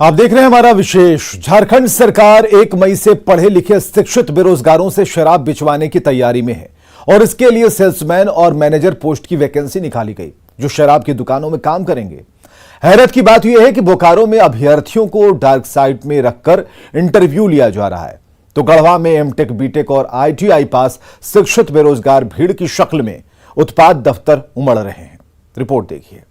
आप देख रहे हैं हमारा विशेष। झारखंड सरकार 1 मई से पढ़े लिखे शिक्षित बेरोजगारों से शराब बिचवाने की तैयारी में है और इसके लिए सेल्समैन और मैनेजर पोस्ट की वैकेंसी निकाली गई जो शराब की दुकानों में काम करेंगे। हैरत की बात यह है कि बोकारो में अभ्यर्थियों को डार्क साइट में रखकर इंटरव्यू लिया जा रहा है, तो गढ़वा में एमटेक, बीटेक और ITI पास शिक्षित बेरोजगार भीड़ की शक्ल में उत्पाद दफ्तर उमड़ रहे हैं। रिपोर्ट देखिए।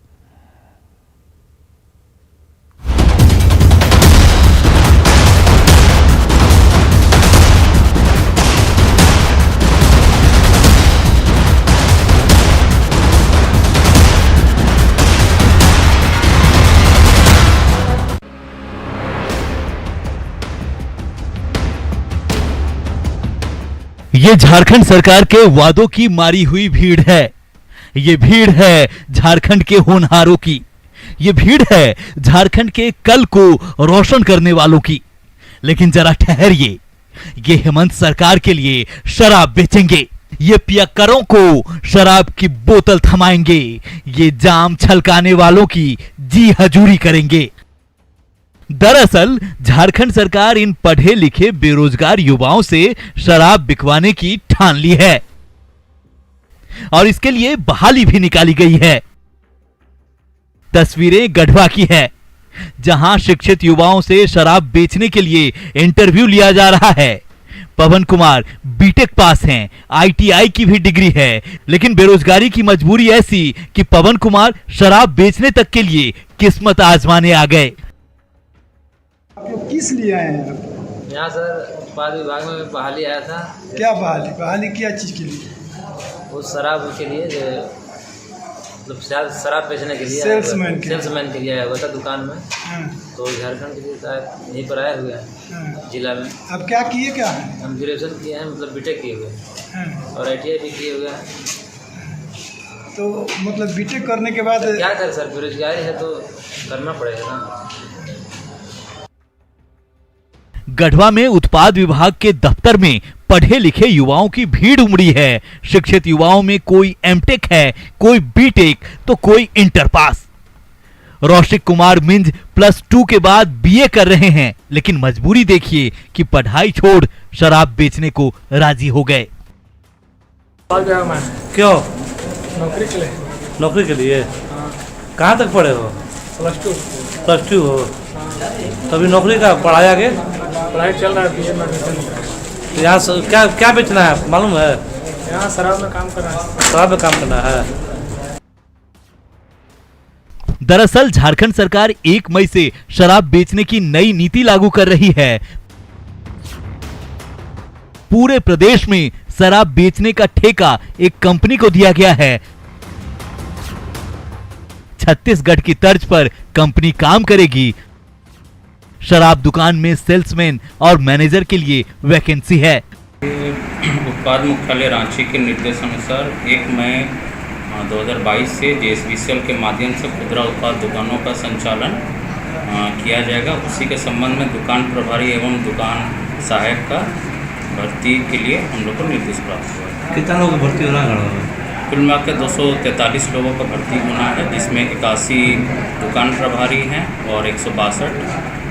ये झारखंड सरकार के वादों की मारी हुई भीड़ है। ये भीड़ है झारखंड के होनहारों की। ये भीड़ है झारखंड के कल को रोशन करने वालों की। लेकिन जरा ठहरिए, ये हेमंत सरकार के लिए शराब बेचेंगे, ये पियक्करों को शराब की बोतल थमाएंगे, ये जाम छलकाने वालों की जी हजूरी करेंगे। दरअसल झारखंड सरकार इन पढ़े लिखे बेरोजगार युवाओं से शराब बिकवाने की ठान ली है और इसके लिए बहाली भी निकाली गई है। तस्वीरें गढ़वा की है, जहां शिक्षित युवाओं से शराब बेचने के लिए इंटरव्यू लिया जा रहा है। पवन कुमार बीटेक पास हैं, ITI की भी डिग्री है, लेकिन बेरोजगारी की मजबूरी ऐसी कि पवन कुमार शराब बेचने तक के लिए किस्मत आजमाने आ गए। आप लोग किस लिए आए हैं आप? यहाँ सर उत्पाद विभाग में बहाली आया था। क्या बहाली? बहाली क्या चीज़ के लिए? वो शराब के लिए, जो मतलब शराब बेचने के लिए, सेल्समैन के लिए आया हुआ था दुकान में। हाँ। तो झारखंड के लिए शायद यहीं पर आए हुए हैं। हाँ। जिला में। अब क्या किए, क्या है? हम ग्रेजुएशन किए हैं, मतलब बीटेक किए हुए हैं। हाँ। और ITI भी किए हुए हैं। तो मतलब बीटेक करने के बाद क्या करें सर, बेरोजगारी है तो करना पड़ेगा ना। गढ़वा में उत्पाद विभाग के दफ्तर में पढ़े लिखे युवाओं की भीड़ उमड़ी है। शिक्षित युवाओं में कोई एमटेक है, कोई बीटेक, तो कोई इंटर पास। रौशिक कुमार मिंज +2 के बाद BA कर रहे हैं, लेकिन मजबूरी देखिए कि पढ़ाई छोड़ शराब बेचने को राजी हो गए। क्यों? नौकरी के लिए। नौकरी के लिए? कहाँ तक पढ़े हो? +2 हो। तभी नौकरी का पढ़ाई आगे? पढ़ाई चल रहा है, BA में एडमिशन। तो यहाँ क्या क्या बेचना है मालूम है? यहाँ शराब में काम करना है। शराब में काम करना है। दरअसल झारखंड सरकार 1 मई से शराब बेचने की नई नीति लागू कर रही है। पूरे प्रदेश में शराब बेचने का ठेका एक कंपनी को दिया गया है। छत्तीसगढ़ की तर्ज पर कंपनी काम करेगी। शराब दुकान में सेल्समैन और मैनेजर के लिए वैकेंसी है। उत्पाद मुख्यालय रांची के निर्देशानुसार 1 मई 2022 से JSBCL के माध्यम से खुदरा उत्पाद दुकानों का संचालन किया जाएगा। उसी के संबंध में दुकान प्रभारी एवं दुकान सहायक का भर्ती के लिए हम लोग को निर्देश प्राप्त हुआ है। कितना लोग भर्ती होना है? कुल मिलाकर 243 लोगों का भर्ती होना है, जिसमें 81 दुकान प्रभारी हैं और 162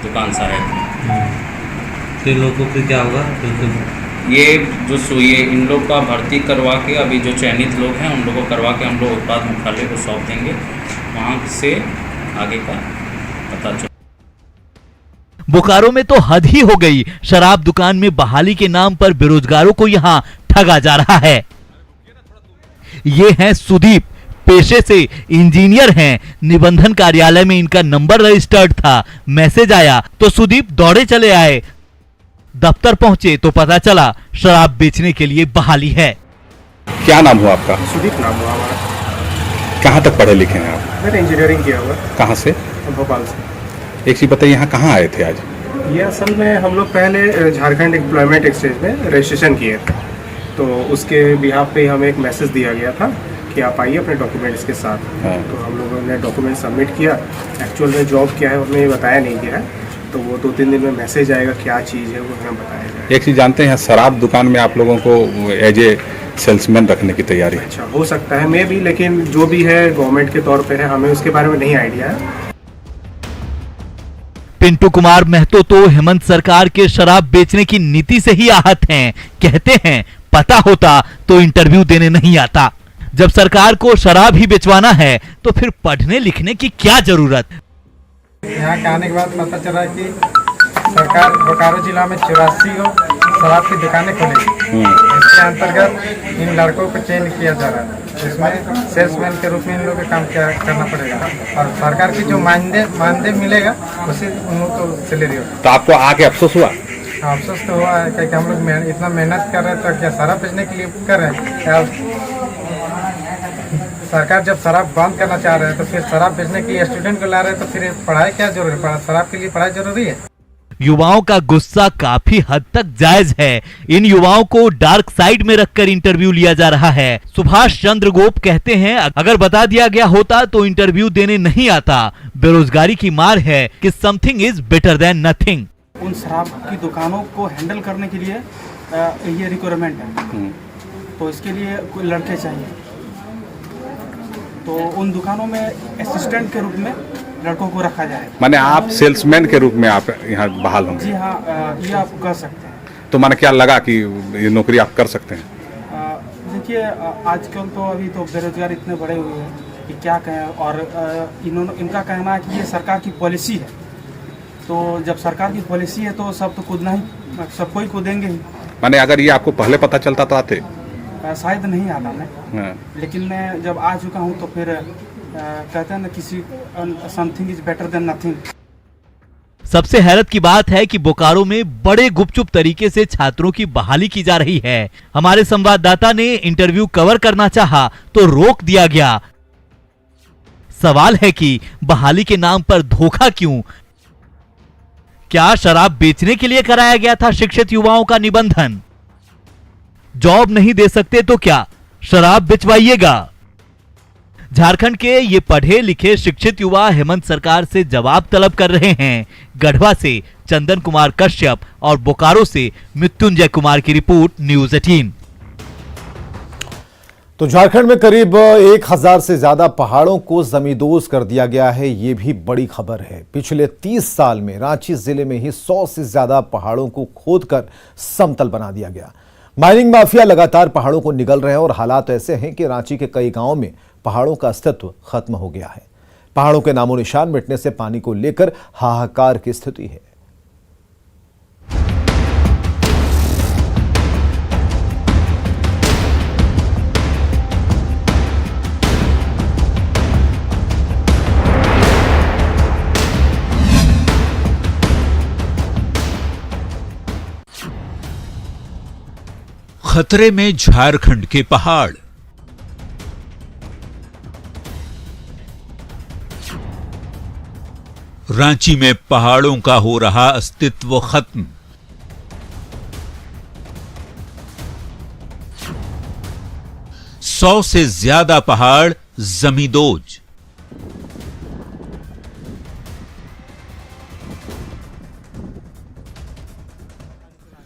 दुकान सहायक हैं। तो इन लोगों को फिर क्या होगा? ये इन लोग का भर्ती करवा के, अभी जो चयनित लोग हैं उन लोगों को करवा के हम लोग उत्पाद मुख्यालय को सौंप देंगे। वहाँ से आगे का पता चल। बोकारो में तो हद ही हो गई। शराब दुकान में बहाली के नाम पर बेरोजगारों को यहां ठगा जा रहा है। ये हैं सुदीप, पेशे से इंजीनियर हैं। निबंधन कार्यालय में इनका नंबर रजिस्टर्ड था। मैसेज आया तो सुदीप दौड़े चले आए। दफ्तर पहुंचे तो पता चला शराब बेचने के लिए बहाली है। क्या नाम हुआ आपका? सुदीप नाम हुआ हमारा। कहाँ तक पढ़े लिखे हैं आप? मैंने इंजीनियरिंग किया हुआ। कहाँ से? भोपाल से। एक चीज़ बताइए, यहाँ कहाँ आए थे आज? ये असल में हम लोग पहले झारखंड एम्प्लॉयमेंट एक्सचेंज में रजिस्ट्रेशन किए थे, तो उसके बिहाफ पे हमें एक मैसेज दिया गया था कि आप आइए अपने डॉक्यूमेंट्स के साथ। हाँ। तो हम लोगों ने डॉक्यूमेंट सबमिट किया। एक्चुअल में जॉब क्या है हमें बताया नहीं गया है, तो वो 2-3 दिन में मैसेज आएगा क्या चीज़ है वो हमें बताया जाएगा। एक चीज़ जानते हैं, शराब दुकान में आप लोगों को एज ए सेल्समैन रखने की तैयारी? अच्छा, हो सकता है मे भी, लेकिन जो भी है गवर्नमेंट के तौर पे है, हमें उसके बारे में नहीं आइडिया है। पिंटू कुमार महतो तो हेमंत सरकार के शराब बेचने की नीति से ही आहत हैं। कहते हैं पता होता तो इंटरव्यू देने नहीं आता। जब सरकार को शराब ही बेचवाना है तो फिर पढ़ने लिखने की क्या जरूरत। यहाँ के आने के बाद पता चला कि सरकार बोकारो जिला में 84 शराब की दुकानें खोलेगी। इसके अंतर्गत इन लड़कों को चयन किया जा रहा है। इसमें सेल्समैन के रूप में इन लोगों को काम करना पड़ेगा और सरकार की जो मानदेय मिलेगा उसी उन लोगों को सैलरी होगा। तो आपको आके अफसोस हुआ? अफसोस तो हुआ है क्योंकि हम लोग इतना मेहनत कर रहे हैं तो क्या शराब बेचने के लिए कर रहे हैं। सरकार जब शराब बंद करना चाह रहे हैं तो फिर शराब बेचने के लिए स्टूडेंट को ला रहे हैं तो फिर पढ़ाई क्या जरूरी है? शराब के लिए पढ़ाई जरूरी है। युवाओं का गुस्सा काफी हद तक जायज है। इन युवाओं को डार्क साइड में रखकर इंटरव्यू लिया जा रहा है। सुभाष चंद्र गोप कहते हैं अगर बता दिया गया होता तो इंटरव्यू देने नहीं आता। बेरोजगारी की मार है कि something is better than nothing. उन शराब की दुकानों को हैंडल करने के लिए ये रिक्वायरमेंट है, तो इसके लिए कोई लड़के चाहिए। तो उन दुकानों में असिस्टेंट के रूप में लड़कों को रखा जाए। माने आप सेल्समैन के रूप में आप यहाँ बहाल होंगे? जी हाँ, ये आप कर सकते हैं। तो माने क्या लगा कि ये नौकरी आप कर सकते हैं? देखिए आजकल तो अभी तो बेरोजगार इतने बड़े हुए हैं कि क्या कहें, और इनका कहना है कि ये सरकार की पॉलिसी है। तो जब सरकार की पॉलिसी है तो सब तो कूदना ही, सबको ही कूदेंगे ही। माने अगर ये आपको पहले पता चलता तो आते? शायद नहीं आता मैं, लेकिन मैं जब आ चुका हूँ तो फिर कहते हैं ना किसी something is better than nothing. सबसे हैरत की बात है कि बोकारो में बड़े गुपचुप तरीके से छात्रों की बहाली की जा रही है। हमारे संवाददाता ने इंटरव्यू कवर करना चाहा तो रोक दिया गया। सवाल है कि बहाली के नाम पर धोखा क्यों? क्या शराब बेचने के लिए कराया गया था शिक्षित युवाओं का निबंधन? जॉब नहीं दे सकते तो क्या शराब बिचवाइएगा? झारखंड के ये पढ़े लिखे शिक्षित युवा हेमंत सरकार से जवाब तलब कर रहे हैं। गढ़वा से चंदन कुमार कश्यप और बोकारो से मृत्युंजय कुमार की रिपोर्ट, न्यूज़ 18। तो झारखंड में करीब 1000 से ज्यादा पहाड़ों को जमींदोज कर दिया गया है, ये भी बड़ी खबर है। पिछले 30 साल में रांची जिले में ही 100 से ज्यादा पहाड़ों को खोदकर समतल बना दिया गया। माइनिंग माफिया लगातार पहाड़ों को निगल रहे हैं और हालात ऐसे हैं कि रांची के कई गांवों में पहाड़ों का अस्तित्व खत्म हो गया है। पहाड़ों के नामो निशान मिटने से पानी को लेकर हाहाकार की स्थिति है। खतरे में झारखंड के पहाड़। रांची में पहाड़ों का हो रहा अस्तित्व खत्म। सौ से ज्यादा पहाड़ जमींदोज।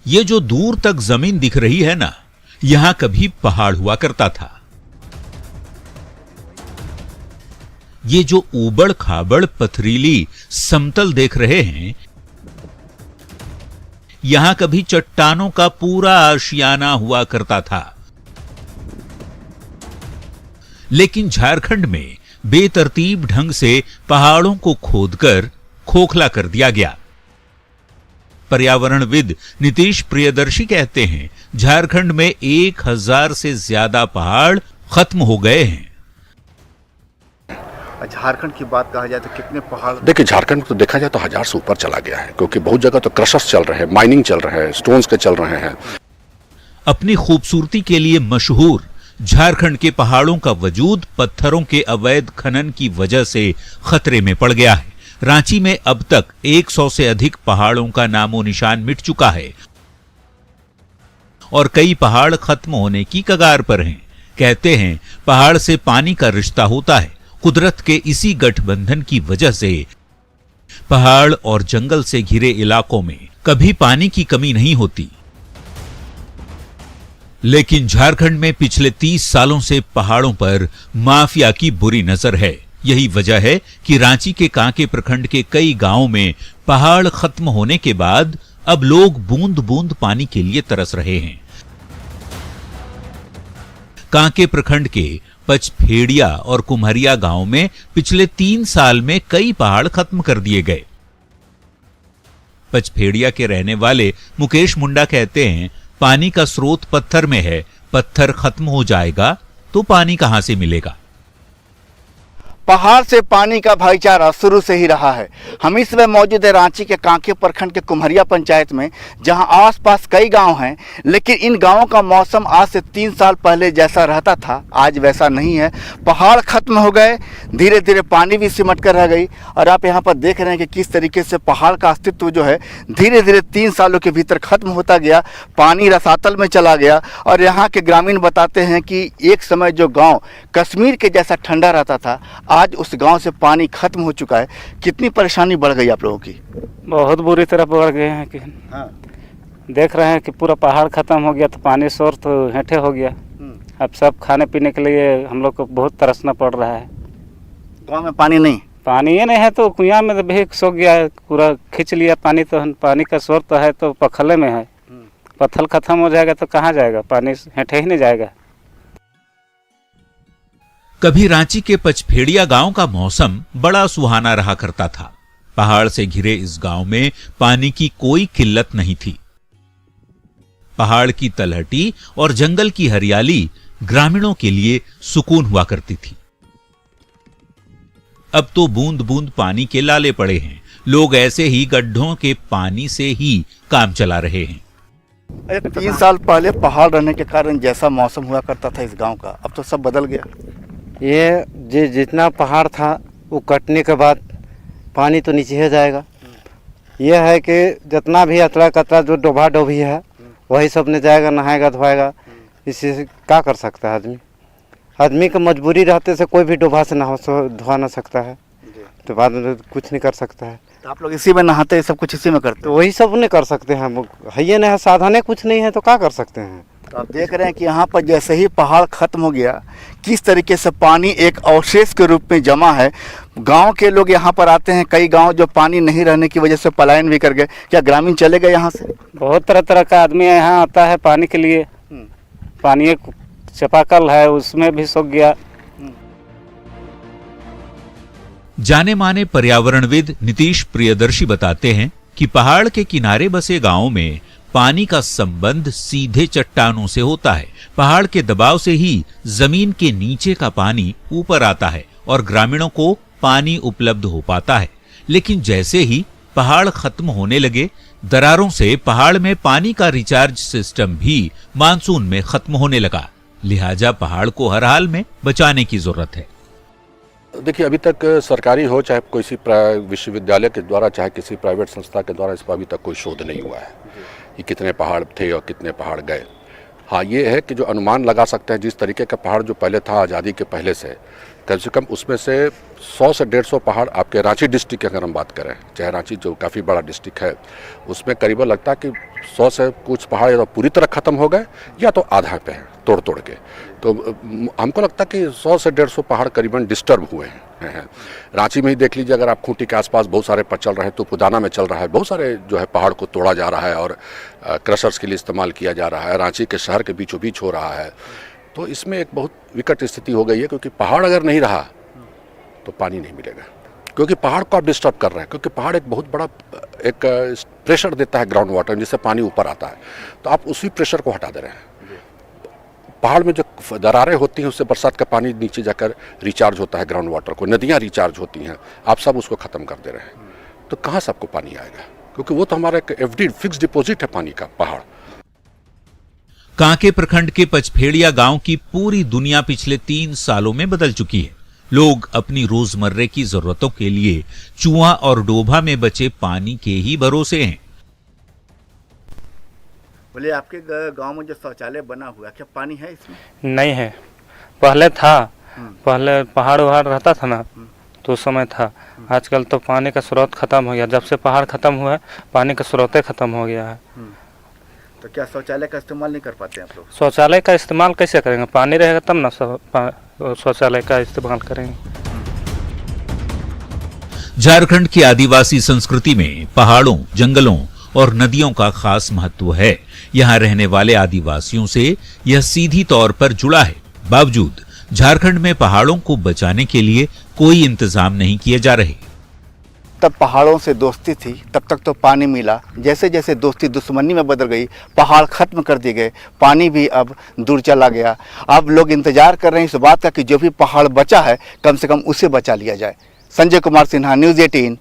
ये जो दूर तक जमीन दिख रही है ना, यहां कभी पहाड़ हुआ करता था। ये जो ऊबड़ खाबड़ पथरीली समतल देख रहे हैं, यहां कभी चट्टानों का पूरा आशियाना हुआ करता था। लेकिन झारखंड में बेतरतीब ढंग से पहाड़ों को खोदकर खोखला कर दिया गया। पर्यावरणविद नीतीश प्रियदर्शी कहते हैं झारखंड में 1000 से ज्यादा पहाड़ खत्म हो गए हैं। झारखंड की बात कहा जाए तो कितने पहाड़, देखिए झारखंड में तो देखा जाए तो 1000 से ऊपर चला गया है, क्योंकि बहुत जगह तो क्रशर्स चल रहे हैं, माइनिंग चल रहे हैं, स्टोन्स के चल रहे हैं। अपनी खूबसूरती के लिए मशहूर झारखंड के पहाड़ों का वजूद पत्थरों के अवैध खनन की वजह से खतरे में पड़ गया है। रांची में अब तक 100 से अधिक पहाड़ों का नामो निशान मिट चुका है और कई पहाड़ खत्म होने की कगार पर हैं। कहते हैं पहाड़ से पानी का रिश्ता होता है। कुदरत के इसी गठबंधन की वजह से पहाड़ और जंगल से घिरे इलाकों में कभी पानी की कमी नहीं होती। लेकिन झारखंड में पिछले 30 सालों से पहाड़ों पर माफिया की बुरी नजर है। यही वजह है कि रांची के कांके प्रखंड के कई गांवों में पहाड़ खत्म होने के बाद अब लोग बूंद बूंद पानी के लिए तरस रहे हैं। कांके प्रखंड के पचफेड़िया और कुम्हरिया गांव में पिछले 3 साल में कई पहाड़ खत्म कर दिए गए। पचफेड़िया के रहने वाले मुकेश मुंडा कहते हैं, पानी का स्रोत पत्थर में है, पत्थर खत्म हो जाएगा तो पानी कहां से मिलेगा। पहाड़ से पानी का भाईचारा शुरू से ही रहा है। हम इस समय मौजूद है रांची के कांके प्रखंड के कुम्हरिया पंचायत में, जहां आसपास कई गांव हैं, लेकिन इन गांवों का मौसम आज से 3 साल पहले जैसा रहता था आज वैसा नहीं है। पहाड़ खत्म हो गए, धीरे धीरे पानी भी सिमट कर रह गई। और आप यहां पर देख रहे हैं कि किस तरीके से पहाड़ का अस्तित्व जो है धीरे धीरे 3 सालों के भीतर खत्म होता गया, पानी रसातल में चला गया। और यहाँ के ग्रामीण बताते हैं कि एक समय जो गाँव कश्मीर के जैसा ठंडा रहता था, आज उस गांव से पानी खत्म हो चुका है। कितनी परेशानी बढ़ गई आप लोगों की? बहुत बुरी तरह बढ़ गए हैं कि देख रहे हैं कि पूरा पहाड़ खत्म हो गया तो पानी सोर्स तो हेठे हो गया। अब सब खाने पीने के लिए हम लोग को बहुत तरसना पड़ रहा है। गांव में पानी नहीं नहीं है तो कुआं में तो भी सो गया है, पूरा खींच लिया पानी। तो पानी का स्रोत तो है तो पखले में है, पत्थर खत्म हो जाएगा तो कहाँ जाएगा पानी, हेठे ही नहीं जाएगा। कभी रांची के पचफेड़िया गांव का मौसम बड़ा सुहाना रहा करता था। पहाड़ से घिरे इस गांव में पानी की कोई किल्लत नहीं थी। पहाड़ की तलहटी और जंगल की हरियाली ग्रामीणों के लिए सुकून हुआ करती थी। अब तो बूंद बूंद पानी के लाले पड़े हैं। लोग ऐसे ही गड्ढों के पानी से ही काम चला रहे हैं। 3 साल पहले पहाड़ रहने के कारण जैसा मौसम हुआ करता था इस गांव का, अब तो सब बदल गया। ये जितना पहाड़ था वो कटने के बाद पानी तो नीचे ही जाएगा। यह है कि जितना भी अतरा कतरा जो डोभा डोभी है वही सब ने जाएगा, नहाएगा धोएगा। इसी से क्या कर सकता है आदमी का मजबूरी रहते से कोई भी डोभा से धोआ ना सकता है, तो बाद में कुछ नहीं कर सकता है। तो आप लोग इसी में नहाते हैं, सब कुछ इसी में करते हैं? तो वही सब नहीं कर सकते हैं, है ये नहीं साधन है, कुछ नहीं है तो क्या कर सकते हैं। तो आप देख रहे हैं कि यहाँ पर जैसे ही पहाड़ खत्म हो गया, किस तरीके से पानी एक अवशेष के रूप में जमा है। गांव के लोग यहाँ पर आते हैं, कई गांव जो पानी नहीं रहने की वजह से पलायन भी कर गए। क्या ग्रामीण चले गए यहाँ से? बहुत तरह तरह का आदमी यहाँ आता है पानी के लिए। पानी एक चापाकल है उसमें भी सूख गया। जाने माने पर्यावरणविद नीतीश प्रियदर्शी बताते हैं कि पहाड़ के किनारे बसे गांवों में पानी का संबंध सीधे चट्टानों से होता है। पहाड़ के दबाव से ही जमीन के नीचे का पानी ऊपर आता है और ग्रामीणों को पानी उपलब्ध हो पाता है। लेकिन जैसे ही पहाड़ खत्म होने लगे, दरारों से पहाड़ में पानी का रिचार्ज सिस्टम भी मानसून में खत्म होने लगा। लिहाजा पहाड़ को हर हाल में बचाने की जरूरत है। देखिए, अभी तक सरकारी हो चाहे किसी विश्वविद्यालय के द्वारा चाहे किसी प्राइवेट संस्था के द्वारा इस पर अभी तक कोई शोध नहीं हुआ है कि कितने पहाड़ थे और कितने पहाड़ गए। हाँ, ये है कि जो अनुमान लगा सकते हैं, जिस तरीके का पहाड़ जो पहले था आज़ादी के पहले से कम उसमें से 100 से 150 पहाड़ आपके रांची डिस्ट्रिक्ट की अगर हम बात करें, चाहे रांची जो काफ़ी बड़ा डिस्ट्रिक्ट है, उसमें करीबन लगता है कि 100 से कुछ पहाड़ या तो पूरी तरह ख़त्म हो गए या तो आधा पे हैं तोड़ तोड़ के। तो हमको लगता है कि 100 से 150 पहाड़ करीबन डिस्टर्ब हुए हैं। रांची में ही देख लीजिए, अगर आप खूंटी के आसपास बहुत सारे पहाड़ चल रहे हैं, तो पुदाना में चल रहा है, बहुत सारे जो है पहाड़ को तोड़ा जा रहा है और क्रशर्स के लिए इस्तेमाल किया जा रहा है। रांची के शहर के बीचों बीच हो रहा है। तो इसमें एक बहुत विकट स्थिति हो गई है, क्योंकि पहाड़ अगर नहीं रहा तो पानी नहीं मिलेगा, क्योंकि पहाड़ को आप डिस्टर्ब कर रहे हैं। क्योंकि पहाड़ एक बहुत बड़ा एक प्रेशर देता है ग्राउंड वाटर, जिससे पानी ऊपर आता है, तो आप उसी प्रेशर को हटा दे रहे हैं। पहाड़ में जो दरारें होती हैं उससे बरसात का पानी नीचे जाकर रिचार्ज होता है ग्राउंड वाटर को, नदियाँ रिचार्ज होती हैं, आप सब उसको ख़त्म कर दे रहे हैं। तो कहाँ से आपको पानी आएगा? क्योंकि वो तो हमारा एक एफडी फिक्स डिपॉजिट है पानी का, पहाड़। कांके प्रखंड के पचफेड़िया गांव की पूरी दुनिया पिछले 3 सालों में बदल चुकी है। लोग अपनी रोजमर्रे की जरूरतों के लिए चूहा और डोभा में बचे पानी के ही भरोसे हैं। बोले, आपके गांव में जो शौचालय बना हुआ, क्या पानी है इसमें? नहीं है, पहले था। पहले पहाड़ वहाड़ रहता था ना, तो उस समय था। आजकल तो पानी का स्रोत खत्म हो गया। जब से पहाड़ खत्म हुआ है, पानी का स्रोत खत्म हो गया है। तो क्या शौचालय का इस्तेमाल नहीं कर पाते हैं आप लोग? शौचालय का इस्तेमाल कैसे करेंगे? पानी रहेगा तब ना शौचालय का इस्तेमाल करेंगे। झारखंड की आदिवासी संस्कृति में पहाड़ों, जंगलों और नदियों का खास महत्व है। यहाँ रहने वाले आदिवासियों से यह सीधी तौर पर जुड़ा है। बावजूद झारखंड में पहाड़ों को बचाने के लिए कोई इंतजाम नहीं किए जा रहे। तब पहाड़ों से दोस्ती थी, तब तक तो पानी मिला। जैसे जैसे दोस्ती दुश्मनी में बदल गई, पहाड़ खत्म कर दिए गए, पानी भी अब दूर चला गया। अब लोग इंतजार कर रहे हैं इस बात का कि जो भी पहाड़ बचा है कम से कम उसे बचा लिया जाए। संजय कुमार सिन्हा, न्यूज़ 18।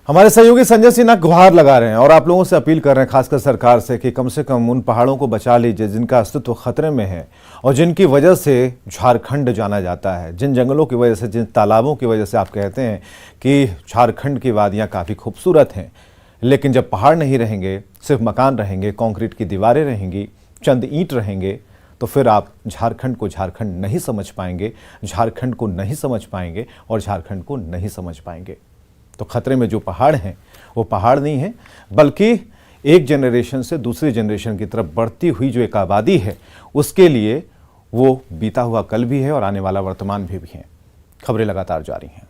हमारे सहयोगी संजय सिन्हा गुहार लगा रहे हैं और आप लोगों से अपील कर रहे हैं, खासकर सरकार से कम उन पहाड़ों को बचा लीजिए जिनका अस्तित्व खतरे में है और जिनकी वजह से झारखंड जाना जाता है। जिन जंगलों की वजह से, जिन तालाबों की वजह से आप कहते हैं कि झारखंड की वादियां काफ़ी खूबसूरत हैं, लेकिन जब पहाड़ नहीं रहेंगे, सिर्फ मकान रहेंगे, कंक्रीट की दीवारें रहेंगी, चंद ईंट रहेंगे, तो फिर आप झारखंड को झारखंड नहीं समझ पाएंगे, झारखंड को नहीं समझ पाएंगे और झारखंड को नहीं समझ पाएंगे। तो खतरे में जो पहाड़ हैं वो पहाड़ नहीं है, बल्कि एक जनरेशन से दूसरी जनरेशन की तरफ बढ़ती हुई जो एक आबादी है उसके लिए वो बीता हुआ कल भी है और आने वाला वर्तमान भी है। खबरें लगातार जारी हैं।